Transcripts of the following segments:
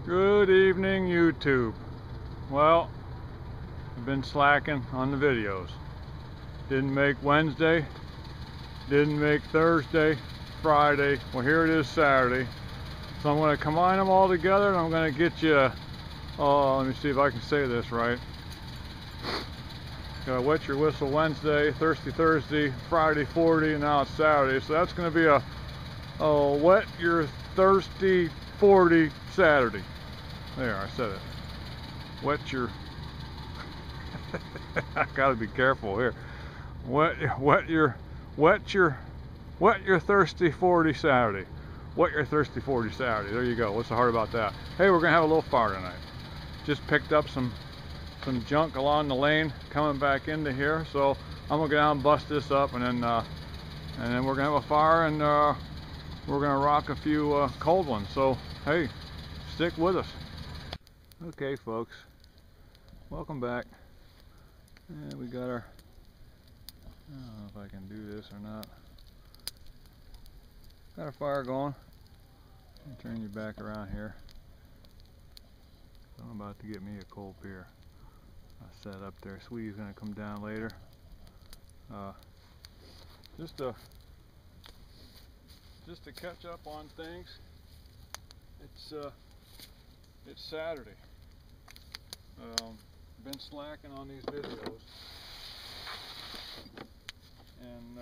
Good evening, YouTube. Well, I've been slacking on the videos. Didn't make Wednesday, didn't make Thursday, Friday. Well, here it is Saturday. So I'm going to combine them all together and I'm going to get you, let me see if I can say this right. Wet Your Whistle Wednesday, Thirsty Thursday, Friday 40, and now it's Saturday. So that's going to be a Wet Your Thirsty 40 Saturday. There, I said it. Wet your... I gotta be careful here. Wet your thirsty 40 Saturday. Wet your thirsty 40 Saturday. There you go. What's so hard about that? Hey, we're gonna have a little fire tonight. Just picked up some junk along the lane coming back into here, so I'm gonna go down and bust this up, and then we're gonna have a fire, and we're gonna rock a few cold ones. So hey, stick with us. Okay, folks, welcome back. And we got our, I don't know if I can do this or not. Got our fire going. I'll turn you back around here. I'm about to get me a cold beer. I set up there. Sweetie's gonna come down later. Just to catch up on things. It's Saturday. Been slacking on these videos, and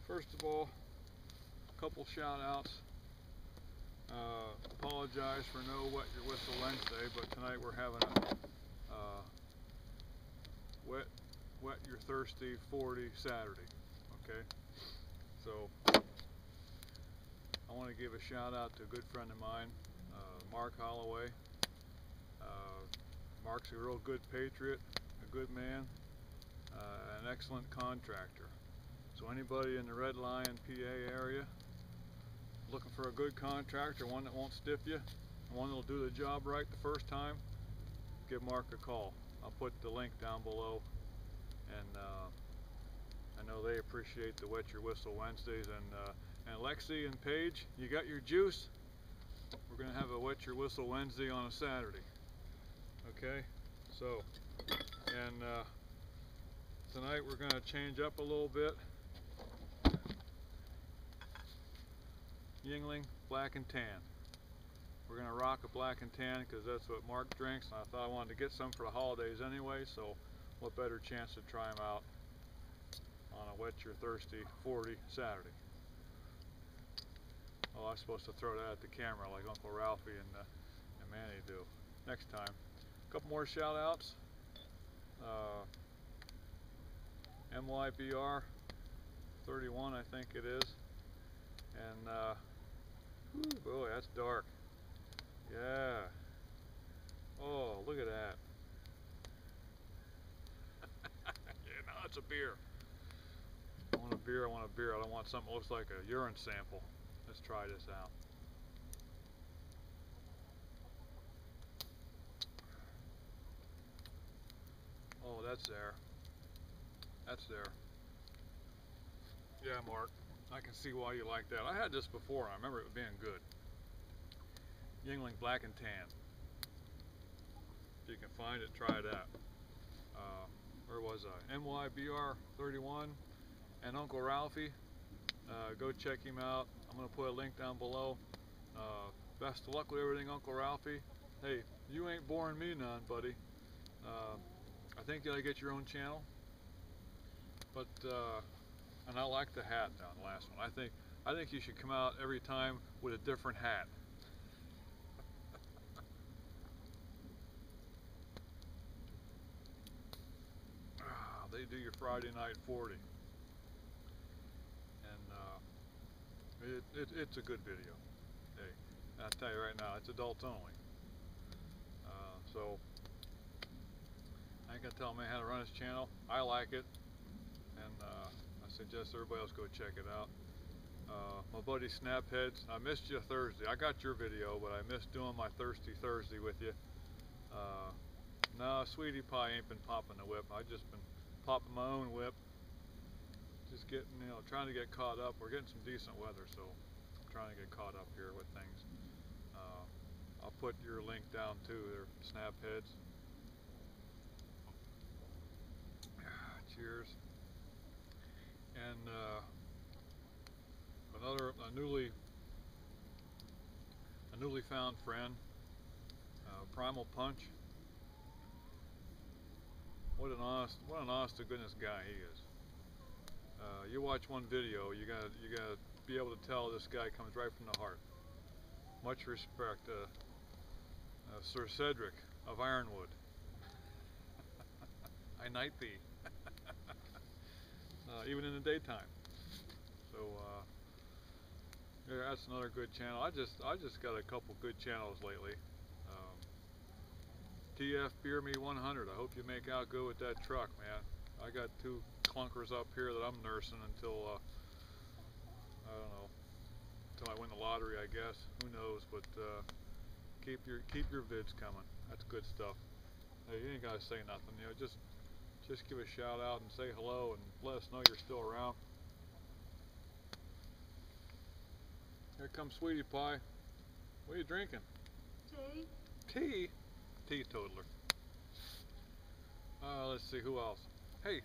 first of all, a couple shout outs. Apologize for no Wet Your Whistle Wednesday, but tonight we're having a wet Your Thirsty 40 Saturday. Okay, so I want to give a shout out to a good friend of mine, Mark Holloway. Mark's a real good patriot, a good man, an excellent contractor. So anybody in the Red Lion, PA area looking for a good contractor, one that won't stiff you, one that'll do the job right the first time, give Mark a call. I'll put the link down below, and I know they appreciate the Wet Your Whistle Wednesdays. And Lexie and Paige, you got your juice? We're going to have a Wet Your Whistle Wednesday on a Saturday. Okay, so, and tonight we're going to change up a little bit. Yuengling Black and Tan. We're going to rock a Black and Tan because that's what Mark drinks, and I thought I wanted to get some for the holidays anyway, so what better chance to try them out on a Wet Your Thirsty 40 Saturday. Oh, I was supposed to throw that at the camera like Uncle Ralphie and Manny do. Next time. A couple more shout outs. MYBR 31, I think it is. And boy, that's dark. Yeah. Oh, look at that. Yeah, no, it's a beer. I want a beer, I want a beer. I don't want something that looks like a urine sample. Let's try this out. Oh, that's there. That's there. Yeah, Mark, I can see why you like that. I had this before, and I remember it being good. Yuengling Black and Tan. If you can find it, try that. Where was I? MYBR 31 and Uncle Ralphie. Go check him out. I'm going to put a link down below. Best of luck with everything, Uncle Ralphie. Hey, you ain't boring me none, buddy. I think you ought to get your own channel. But and I like the hat down the last one. I think you should come out every time with a different hat. They do your Friday night 40. And it's a good video. Hey, I'll tell you right now, it's adults only. So I ain't gonna tell him how to run his channel. I like it, and I suggest everybody else go check it out. My buddy Snapheads, I missed you Thursday. I got your video, but I missed doing my Thirsty Thursday with you. No, Sweetie Pie ain't been popping the whip. I've just been popping my own whip. Just getting, trying to get caught up. We're getting some decent weather, so I'm trying to get caught up here with things. I'll put your link down too. They're snap heads. Cheers. And a newly found friend, Primal Punch. What an honest to goodness guy he is. You watch one video, you gotta be able to tell this guy comes right from the heart. Much respect, Sir Cedric of Ironwood. I knight thee, even in the daytime. So yeah, that's another good channel. I just got a couple good channels lately. TF Beer Me 100. I hope you make out good with that truck, man. I got 2 clunkers up here that I'm nursing until I don't know, until I win the lottery, I guess. Who knows? But keep your vids coming. That's good stuff. Hey, you ain't gotta say nothing. You know, just give a shout out and say hello and let us know you're still around. Here comes Sweetie Pie. What are you drinking? Tea. Tea? Teetotaler. Let's see, who else? Hey,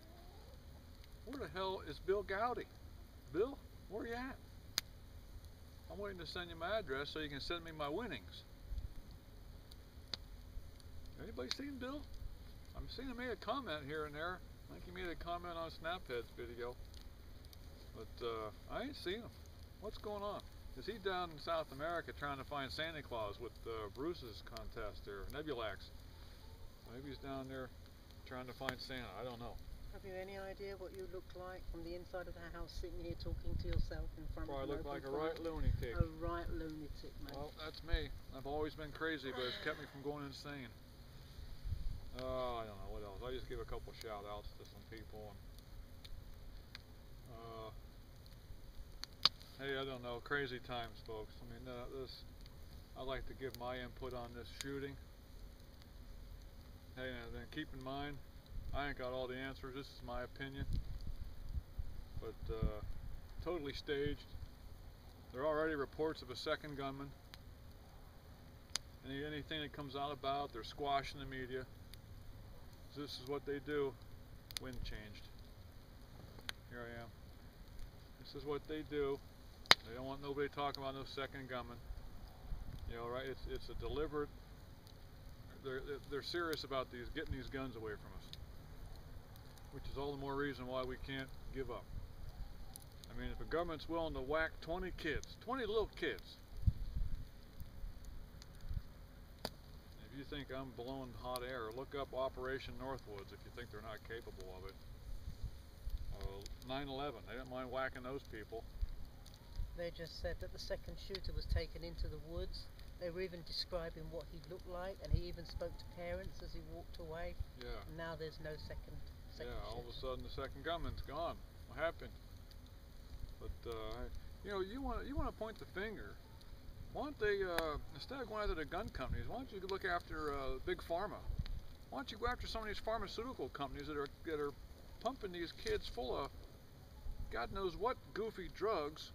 where the hell is Bill Gowdy? Bill, where you at? I'm waiting to send you my address so you can send me my winnings. Anybody seen Bill? I'm seeing him made a comment here and there. I think he made a comment on Snaphead's video. But I ain't seen him. What's going on? Is he down in South America trying to find Santa Claus with Bruce's contest there, Nebulax? Maybe he's down there trying to find Santa. I don't know. Have you any idea what you look like from the inside of the house, sitting here talking to yourself in front of an Probably look open like a fire? right lunatic. A right lunatic, mate. Well, that's me. I've always been crazy, but it's kept me from going insane. I don't know what else. I just give a couple shout outs to some people. And, hey, I don't know. Crazy times, folks. I mean, I like to give my input on this shooting. Hey, and then keep in mind, I ain't got all the answers. This is my opinion. But totally staged. There are already reports of a second gunman. Anything that comes out about, they're squashing the media. This is what they do. Wind changed. Here I am. This is what they do. They don't want nobody talking about no second gunman. You know, right? It's a deliberate. They're serious about getting these guns away from us, which is all the more reason why we can't give up. I mean, if the government's willing to whack 20 kids, 20 little kids. If you think I'm blowing hot air, look up Operation Northwoods if you think they're not capable of it. 9/11, they didn't mind whacking those people. They just said that the second shooter was taken into the woods. They were even describing what he looked like, and he even spoke to parents as he walked away. Yeah. And now there's no second yeah, all of a shooter. sudden the second gunman's gone. What happened? But you know, you want to point the finger. Why don't they, instead of going after the gun companies, why don't you look after big pharma? Why don't you go after some of these pharmaceutical companies that are pumping these kids full of God knows what goofy drugs?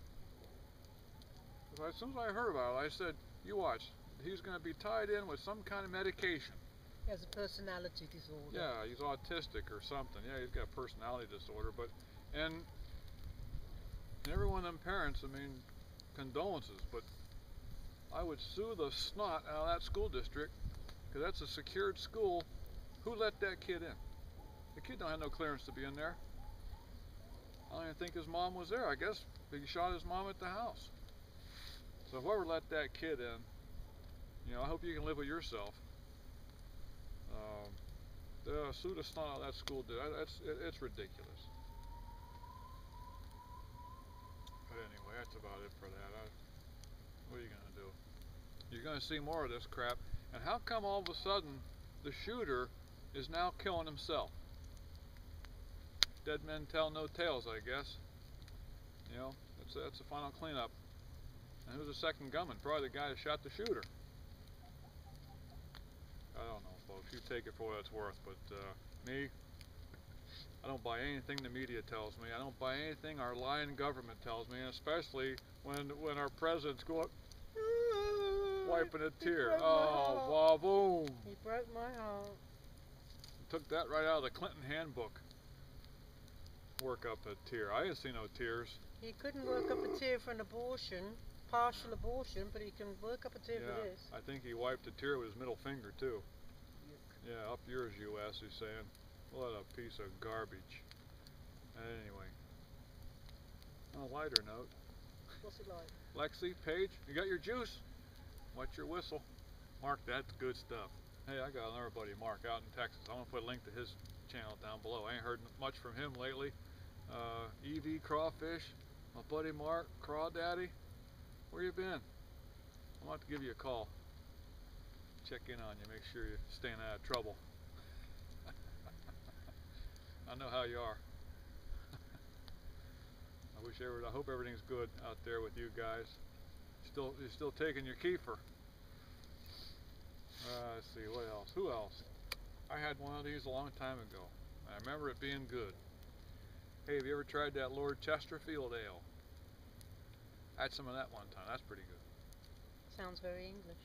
As soon as I heard about it, I said, you watch, he's going to be tied in with some kind of medication. He has a personality disorder. Yeah, he's autistic or something. Yeah, he's got a personality disorder. But and every one of them parents, I mean, condolences, but I would sue the snot out of that school district, because that's a secured school. Who let that kid in? The kid don't have no clearance to be in there. I don't even think his mom was there. I guess he shot his mom at the house. So whoever let that kid in, you know, I hope you can live with yourself. Sue the snot out of that school, dude. It's ridiculous. But anyway, that's about it for that. What are you gonna do? You're gonna see more of this crap. And how come all of a sudden the shooter is now killing himself? Dead men tell no tales, I guess. You know, that's the final cleanup. And who's the second gunman? Probably the guy that shot the shooter. I don't know, folks. You take it for what it's worth. But me, I don't buy anything the media tells me. I don't buy anything our lying government tells me, and especially when our presidents go up, Wiping a tear. broke my Oh, heart. ba-boom. He broke my heart. Took that right out of the Clinton handbook. Work up a tear. I didn't see no tears. He couldn't work up a tear for an abortion, partial abortion, but he can work up a tear for this. I think he wiped a tear with his middle finger too. Yuck. Yeah, up yours, U.S. He's saying. What a piece of garbage. Anyway, on a lighter note. What's it like? Lexie, Paige, you got your juice? What's your whistle? Mark, that's good stuff. Hey, I got another buddy, Mark, out in Texas. I'm going to put a link to his channel down below. I ain't heard much from him lately. EV Crawfish, my buddy Mark, Crawdaddy, where you been? I'm going to have to give you a call. Check in on you, make sure you're staying out of trouble. I know how you are. I hope everything's good out there with you guys. You're still taking your kefir. Let's see, what else? Who else? I had one of these a long time ago. I remember it being good. Hey, have you ever tried that Lord Chesterfield ale? I had some of that one time. That's pretty good. Sounds very English.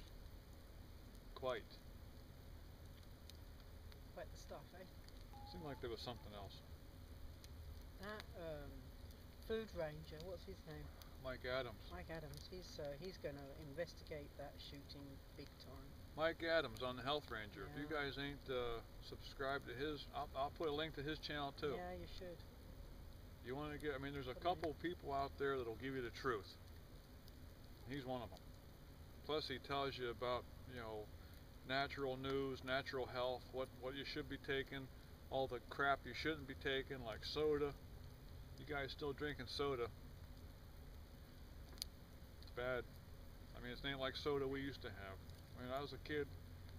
Quite. Quite the stuff, eh? Seemed like there was something else. That food ranger, what's his name? Mike Adams. Mike Adams. He's going to investigate that shooting big time. Mike Adams on the Health Ranger. Yeah. If you guys ain't subscribed to his, I'll put a link to his channel too. Yeah, you should. You want to get, I mean, there's a couple people out there that'll give you the truth. He's one of them. Plus he tells you about, you know, natural news, natural health, what you should be taking, all the crap you shouldn't be taking, like soda. You guys still drinking soda. It's bad. I mean, it ain't like soda we used to have. When I was a kid,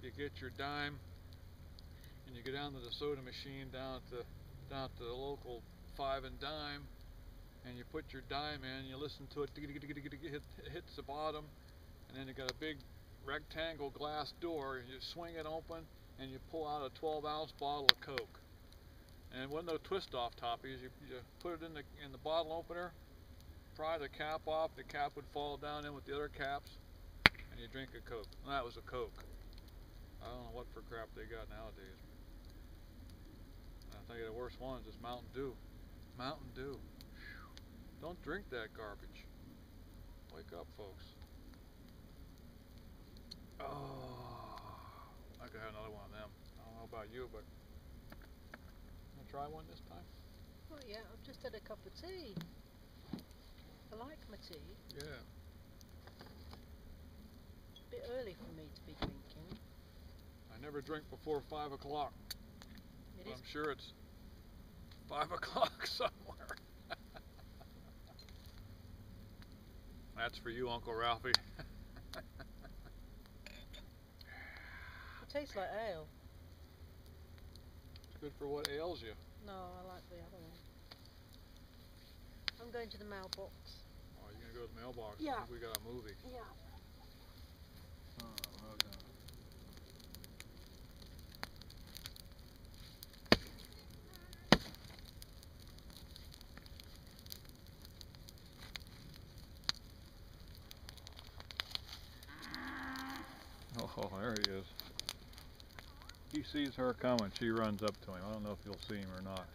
you get your dime and you go down to the soda machine down at the local 5 and dime, and you put your dime in, you listen to it, it hits the bottom, and then you got a big rectangle glass door, and you swing it open and you pull out a 12-ounce bottle of Coke. And it wasn't no twist off toppies. You put it in the bottle opener, pry the cap off, the cap would fall down in with the other caps, and you drink a Coke. And that was a Coke. I don't know what for crap they got nowadays. I think the worst ones is Mountain Dew. Mountain Dew. Whew. Don't drink that garbage. Wake up, folks. Oh, I could have another one of them. I don't know about you, but gonna try one this time? Oh yeah, I've just had a cup of tea. I like my tea. Yeah. A bit early for me to be drinking. I never drink before 5 o'clock. It I'm sure it's 5 o'clock somewhere. That's for you, Uncle Ralphie. It tastes like ale. It's good for what ails you. No, I like the other one. I'm going to the mailbox. Oh, you're gonna go to the mailbox? Yeah. I think we got a movie. Yeah. Oh, well done. Oh, there he is. He sees her coming. She runs up to him. I don't know if you'll see him or not.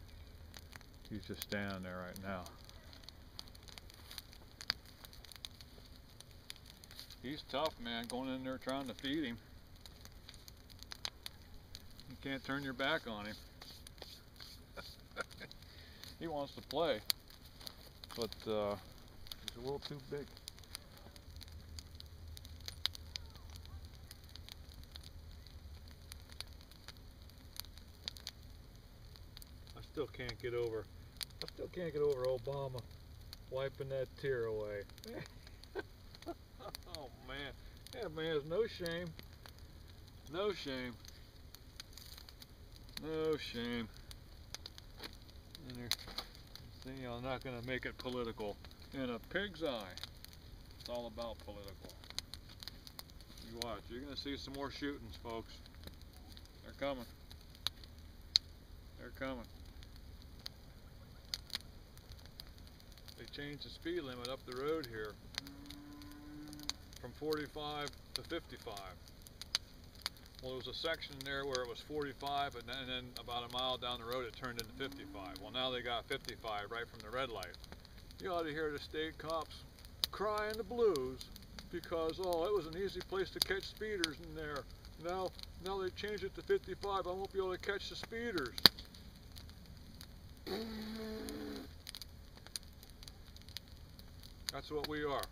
He's just standing there right now. He's tough, man, going in there trying to feed him. You can't turn your back on him. He wants to play, but he's a little too big. I still can't get over Obama wiping that tear away. Oh man, that man has no shame. No shame. No shame. And see, I'm not going to make it political. In a pig's eye, it's all about political. You watch, you're going to see some more shootings, folks. They're coming. They're coming. They changed the speed limit up the road here. from 45 to 55. Well, there was a section there where it was 45, and then about a mile down the road it turned into 55. Well, now they got 55 right from the red light. You ought to hear the state cops crying the blues because, oh, it was an easy place to catch speeders in there. Now they changed it to 55. I won't be able to catch the speeders. That's what we are.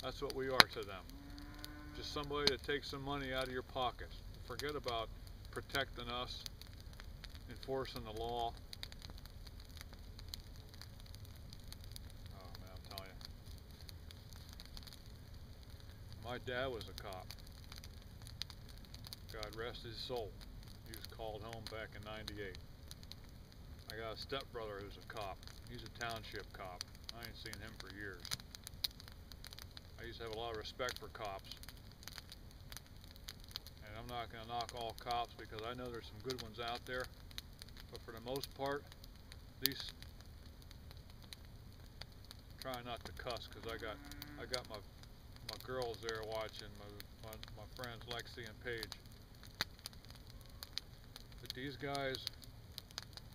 That's what we are to them. Just somebody that takes some money out of your pockets. Forget about protecting us, enforcing the law. Oh man, I'm telling you. My dad was a cop. God rest his soul. He was called home back in '98. I got a stepbrother who's a cop. He's a township cop. I ain't seen him for years. I used to have a lot of respect for cops. And I'm not going to knock all cops because I know there's some good ones out there. But for the most part, these try not to cuss because I got my girls there watching, my friends Lexie and Paige. But these guys,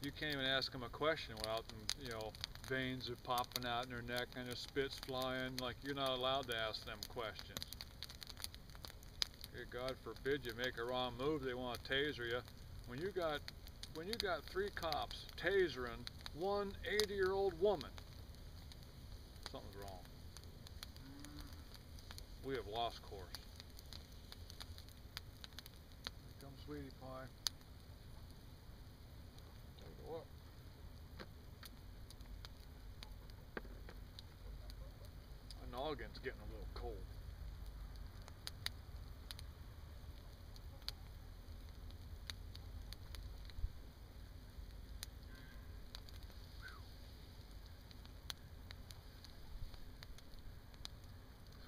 you can't even ask them a question without them, you know, veins are popping out in their neck and their spit's flying. Like, you're not allowed to ask them questions. God forbid you make a wrong move, they want to taser you. When you got 3 cops tasering one 80-year-old woman, something's wrong. We have lost course. Here comes Sweetie Pie. Take a look. My noggin's getting a little cold.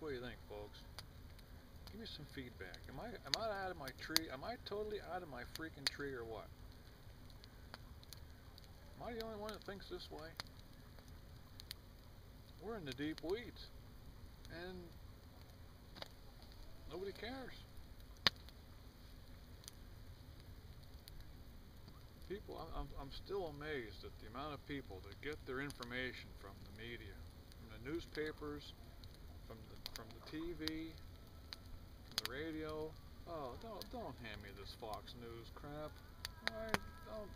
What do you think, folks? Give me some feedback. Am I out of my tree? Am I totally out of my freaking tree or what? Am I the only one that thinks this way? We're in the deep weeds, and nobody cares. People, I'm still amazed at the amount of people that get their information from the media, from the newspapers, from the TV, from the radio. Oh, don't hand me this Fox News crap. Alright, don't.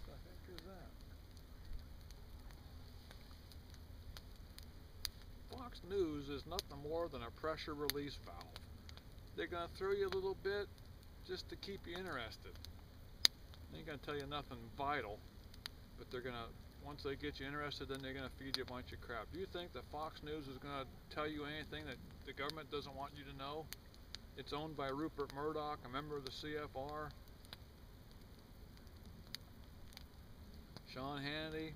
What the heck is that? Fox News is nothing more than a pressure release valve. They're gonna throw you a little bit just to keep you interested. They ain't gonna tell you nothing vital, but they're gonna, once they get you interested, then they're going to feed you a bunch of crap. Do you think that Fox News is going to tell you anything that the government doesn't want you to know? It's owned by Rupert Murdoch, a member of the CFR. Sean Hannity,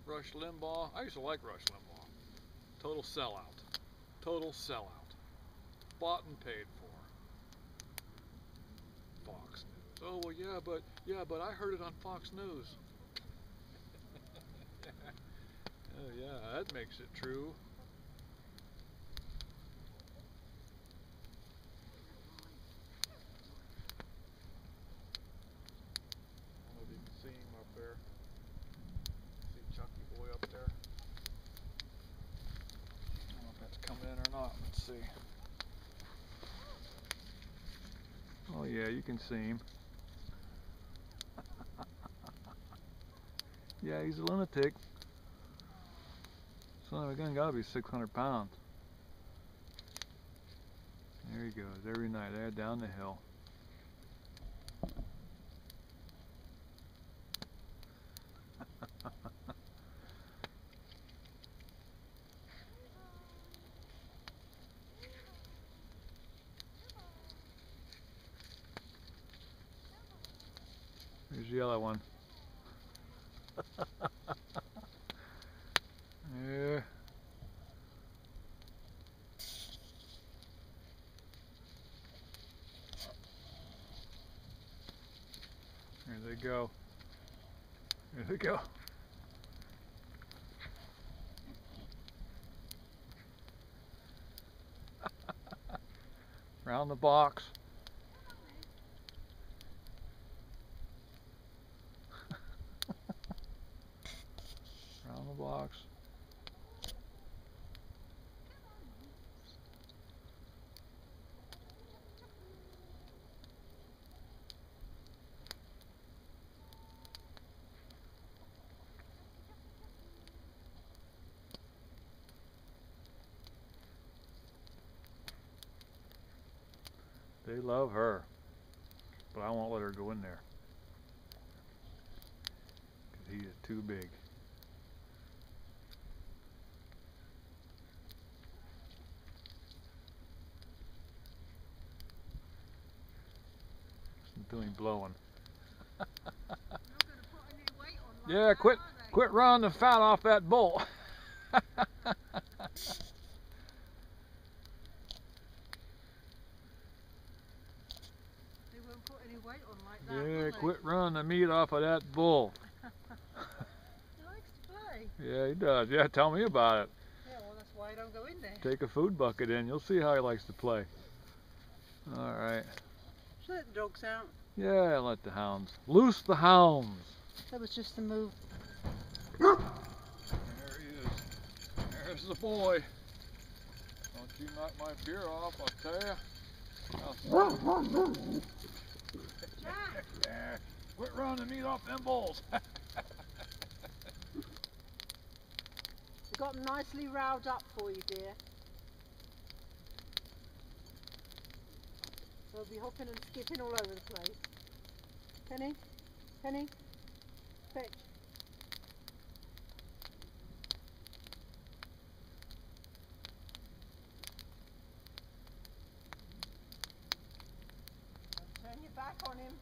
Rush Limbaugh. I used to like Rush Limbaugh. Total sellout. Total sellout. Bought and paid for. Fox News. Oh, well, yeah, but I heard it on Fox News. Oh yeah, that makes it true. I don't know if you can see him up there. See Chucky Boy up there? I don't know if that's coming in or not. Let's see. Oh yeah, you can see him. Yeah, he's a lunatic. Son of a gun, gotta be 600 pounds. There he goes, every night, there down the hill. Here's the yellow one. Yeah. Here they go. Here they go. Round the box. Round the box. They love her, but I won't let her go in there because he is too big. Listen to him blowing. Yeah, quit running the fat off that bull. They won't put any weight on like that, Yeah, quit running the meat off of that bull. He likes to play. Yeah, he does. Yeah, tell me about it. Yeah, well that's why I don't go in there. Take a food bucket in, you'll see how he likes to play. Alright. Should let the dogs out. Yeah, let the hounds. Loose the hounds. That was just the move. There he is. There's the boy. Don't you knock my beer off, I'll tell you. Jack! Quit running the meat off them bulls. We got them nicely riled up for you, dear. They'll be hopping and skipping all over the place. Penny? Penny? Fetch. Turn your back on him.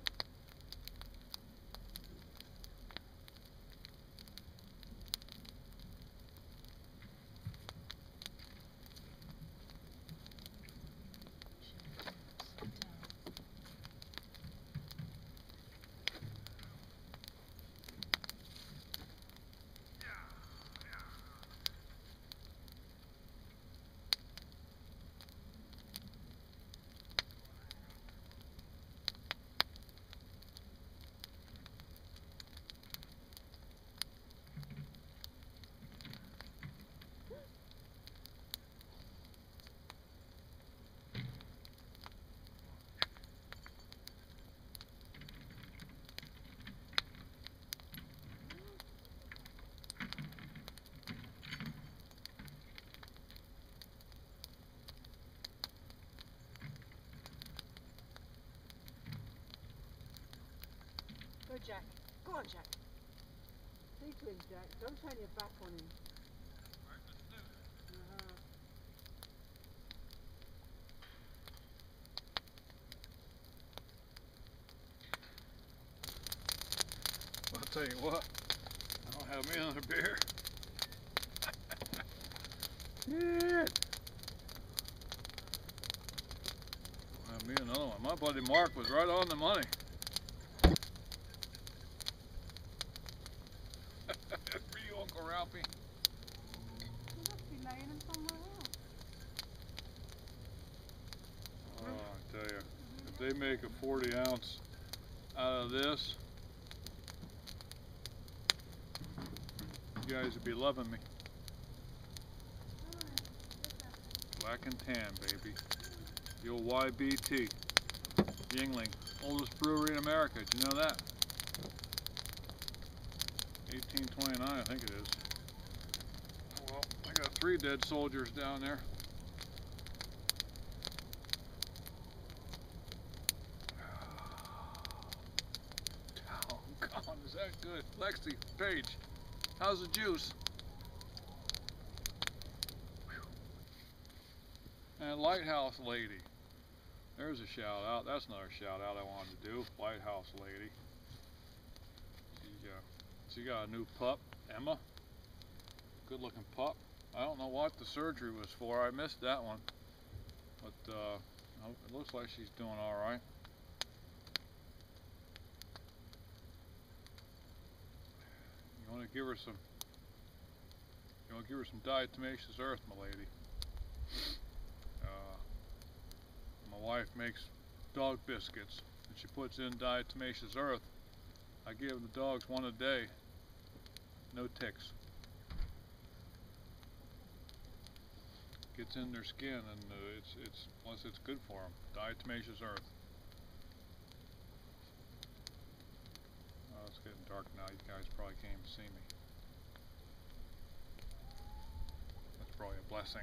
Go, Jack. Go on, Jack. See to him, Jack. Don't turn your back on him. I'll tell you what, I don't have me another beer. Shit. Don't have me another one. My buddy Mark was right on the money. For you, Uncle Ralphie. You must be laying him somewhere else. Oh, I tell you, if they make a 40 ounce out of this, you guys would be loving me. Black and tan, baby. The old YBT. Yingling. Oldest brewery in America. Did you know that? 1829, I think it is. Well, I got 3 dead soldiers down there. Oh, God, is that good? Lexie, Paige, how's the juice? And Lighthouse Lady. There's a shout out. That's another shout out I wanted to do. Lighthouse Lady. She got a new pup, Emma. Good looking pup. I don't know what the surgery was for. I missed that one. But it looks like she's doing alright. You want to give her some diatomaceous earth, my lady. My wife makes dog biscuits and she puts in diatomaceous earth. I give the dogs one a day. No ticks. Gets in their skin, and plus it's good for them. Diatomaceous earth. Oh, it's getting dark now. You guys probably can't even see me. That's probably a blessing.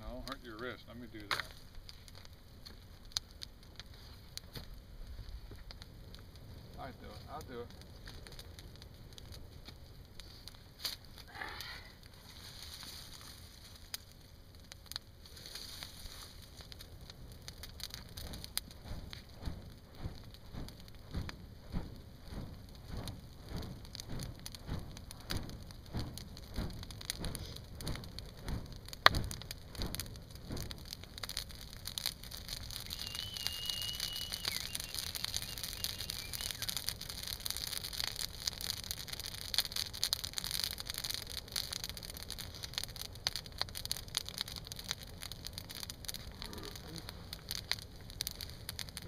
No, hurt your wrist. Let me do that. I'll do it.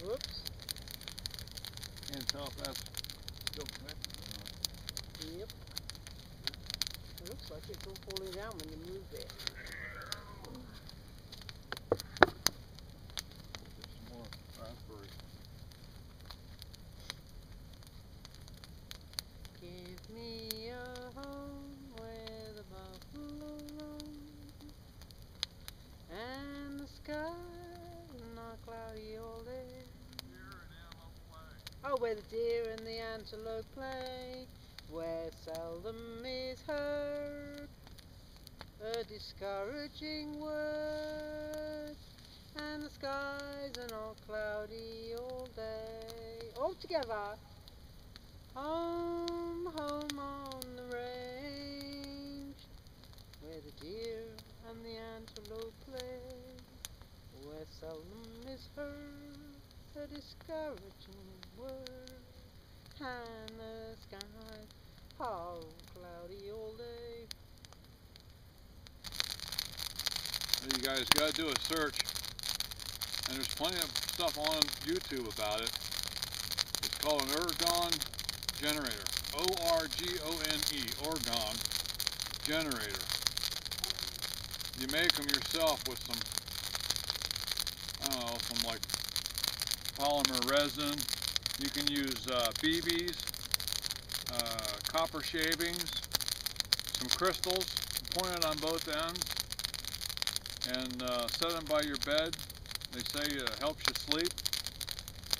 Whoops. Can't tell if that's still connected or not. Yep. It looks like it's all falling down when you move it. Get some more raspberry. Give me a home where the buffalo roam, and the sky is not cloudy all day. Oh, where the deer and the antelope play, where seldom is heard a discouraging word, and the skies are not cloudy all day. All together. Home, home on the range, where the deer and the antelope play, where seldom is heard a discouraging word, and the skies are cloudy all day. You guys gotta do a search, and there's plenty of stuff on YouTube about it. It's called an Orgone Generator. O-R-G-O-N-E, Orgone Generator. You make them yourself with some, I don't know, some like polymer resin. You can use BBs, copper shavings, some crystals, point it on both ends, and set them by your bed. They say it helps you sleep.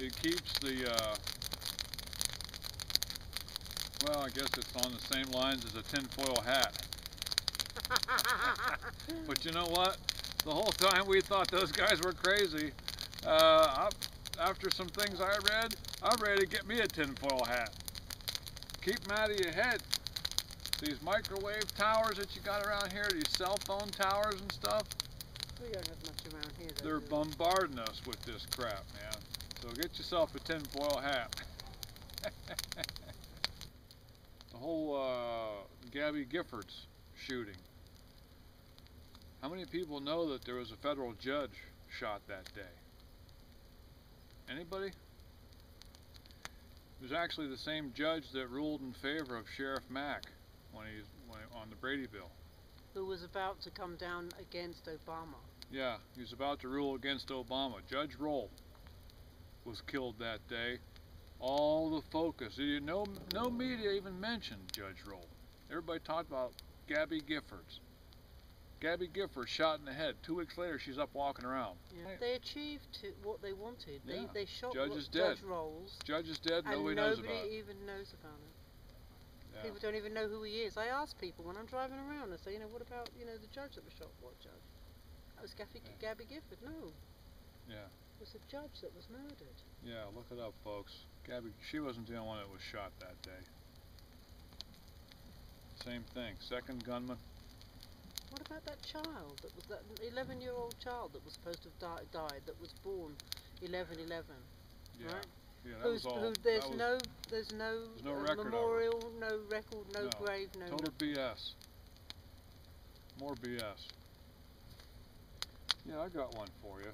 It keeps the, well, I guess it's on the same lines as a tinfoil hat. But you know what? The whole time we thought those guys were crazy. After some things I read, I'm ready to get me a tinfoil hat. Keep them out of your head. These microwave towers that you got around here, these cell phone towers and stuff, We don't have much around here though. they're bombarding us with this crap, man. So get yourself a tinfoil hat. The whole Gabby Giffords shooting. How many people know that there was a federal judge shot that day? Anybody? It was actually the same judge that ruled in favor of Sheriff Mack when on the Brady bill. Who was about to come down against Obama. Yeah, he was about to rule against Obama. Judge Roll was killed that day. All the focus, no media even mentioned Judge Roll. Everybody talked about Gabby Giffords. Gabby Giffords shot in the head. 2 weeks later, she's up walking around. Yeah. They achieved what they wanted. Yeah. They shot Judge Rolls. Judge is dead. And Nobody knows about it. Nobody even knows about it. Yeah. People don't even know who he is. I ask people when I'm driving around, I say, what about, the judge that was shot? What judge? That was Gabby Gifford. No. Yeah. It was a judge that was murdered. Yeah, look it up, folks. Gabby, she wasn't the only one that was shot that day. same thing. Second gunman. What about that child? That was that 11-year-old child that was supposed to have died. That was born 11/11. Yeah. Right? Yeah, that was all. There's that was no record memorial, no record, no grave, no total nothing. BS. More BS. Yeah, I got one for you.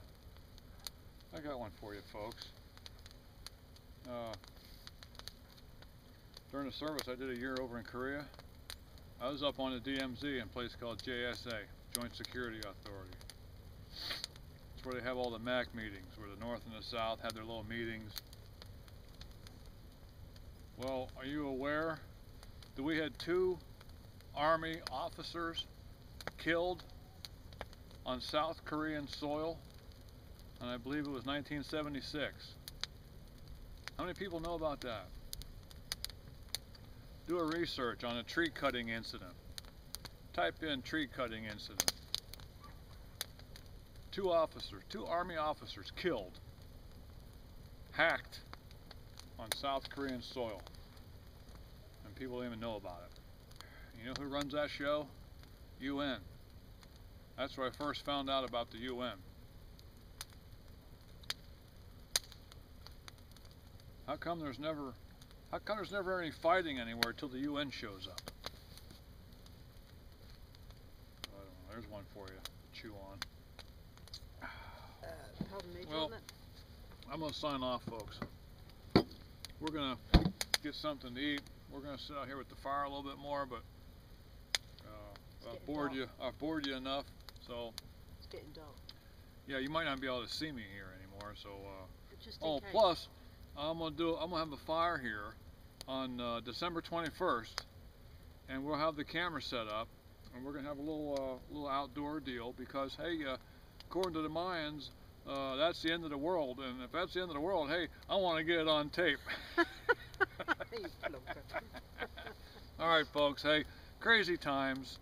I got one for you, folks. During the service I did a year over in Korea, I was up on the DMZ in a place called JSA, Joint Security Authority. It's where they have all the MAC meetings, where the North and the South have their little meetings. Well, are you aware that we had 2 Army officers killed on South Korean soil? And I believe it was 1976. How many people know about that? Do a research on a tree cutting incident. Type in tree cutting incident. 2 Army officers killed, hacked on South Korean soil. And people don't even know about it. You know who runs that show? UN. That's where I first found out about the UN. How come there's never any fighting anywhere till the UN shows up? I don't know. There's one for you to chew on. Pardon me, well, John, I'm going to sign off, folks. We're going to get something to eat. We're going to sit out here with the fire a little bit more, but I've bored you enough. So it's getting dark. Yeah, you might not be able to see me here anymore. So just in case. Plus I'm gonna have a fire here on December 21st, and we'll have the camera set up, and we're gonna have a little outdoor deal because hey, according to the Mayans, that's the end of the world, and if that's the end of the world, hey, I want to get it on tape. All right, folks. Hey, crazy times.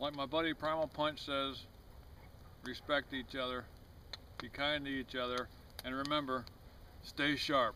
Like my buddy Primal Punch says, respect each other, be kind to each other, and remember, stay sharp.